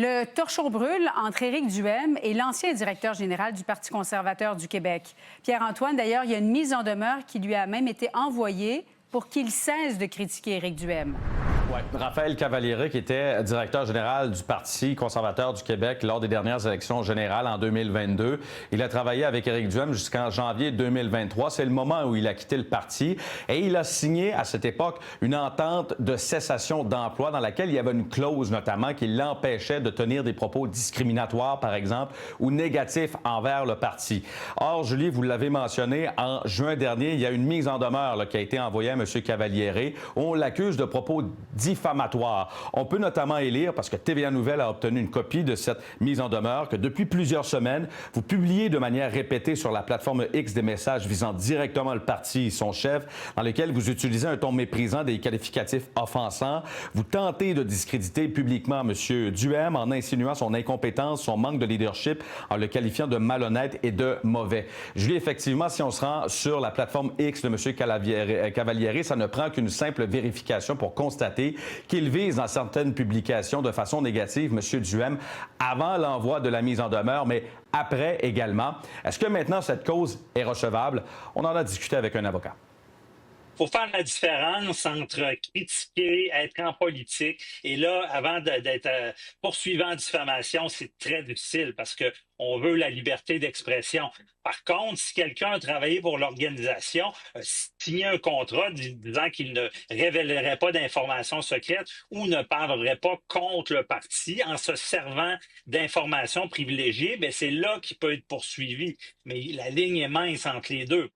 Le torchon brûle entre Éric Duhaime et l'ancien directeur général du Parti conservateur du Québec. Pierre-Antoine, d'ailleurs, il y a une mise en demeure qui lui a même été envoyée pour qu'il cesse de critiquer Éric Duhaime. Oui, Raphaël Cavaliere, qui était directeur général du Parti conservateur du Québec lors des dernières élections générales en 2022. Il a travaillé avec Éric Duhaime jusqu'en janvier 2023. C'est le moment où il a quitté le parti et il a signé à cette époque une entente de cessation d'emploi dans laquelle il y avait une clause notamment qui l'empêchait de tenir des propos discriminatoires, par exemple, ou négatifs envers le parti. Or, Julie, vous l'avez mentionné, en juin dernier, il y a une mise en demeure là, qui a été envoyée à M. Cavaliere où on l'accuse de propos diffamatoire. On peut notamment élire, parce que TVA Nouvelle a obtenu une copie de cette mise en demeure, que depuis plusieurs semaines, vous publiez de manière répétée sur la plateforme X des messages visant directement le parti et son chef, dans lesquels vous utilisez un ton méprisant, des qualificatifs offensants. Vous tentez de discréditer publiquement M. Duhaime en insinuant son incompétence, son manque de leadership, en le qualifiant de malhonnête et de mauvais. Julie, effectivement, si on se rend sur la plateforme X de M. Cavaliere, ça ne prend qu'une simple vérification pour constater qu'il vise dans certaines publications de façon négative M. Duhaime avant l'envoi de la mise en demeure, mais après également. Est-ce que maintenant cette cause est recevable? On en a discuté avec un avocat. Il faut faire la différence entre critiquer, être en politique, et là, avant d'être poursuivi en diffamation, c'est très difficile parce que on veut la liberté d'expression. Par contre, si quelqu'un a travaillé pour l'organisation, signé un contrat disant qu'il ne révélerait pas d'informations secrètes ou ne parlerait pas contre le parti en se servant d'informations privilégiées, bien, c'est là qu'il peut être poursuivi. Mais la ligne est mince entre les deux.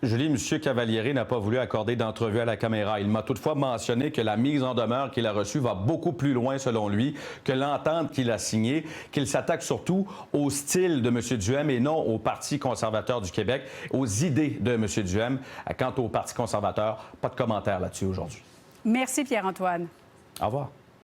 Julie, M. Cavaliere n'a pas voulu accorder d'entrevue à la caméra. Il m'a toutefois mentionné que la mise en demeure qu'il a reçue va beaucoup plus loin, selon lui, que l'entente qu'il a signée, qu'il s'attaque surtout au style de M. Duhaime et non au Parti conservateur du Québec, aux idées de M. Duhaime. Quant au Parti conservateur, pas de commentaire là-dessus aujourd'hui. Merci, Pierre-Antoine. Au revoir.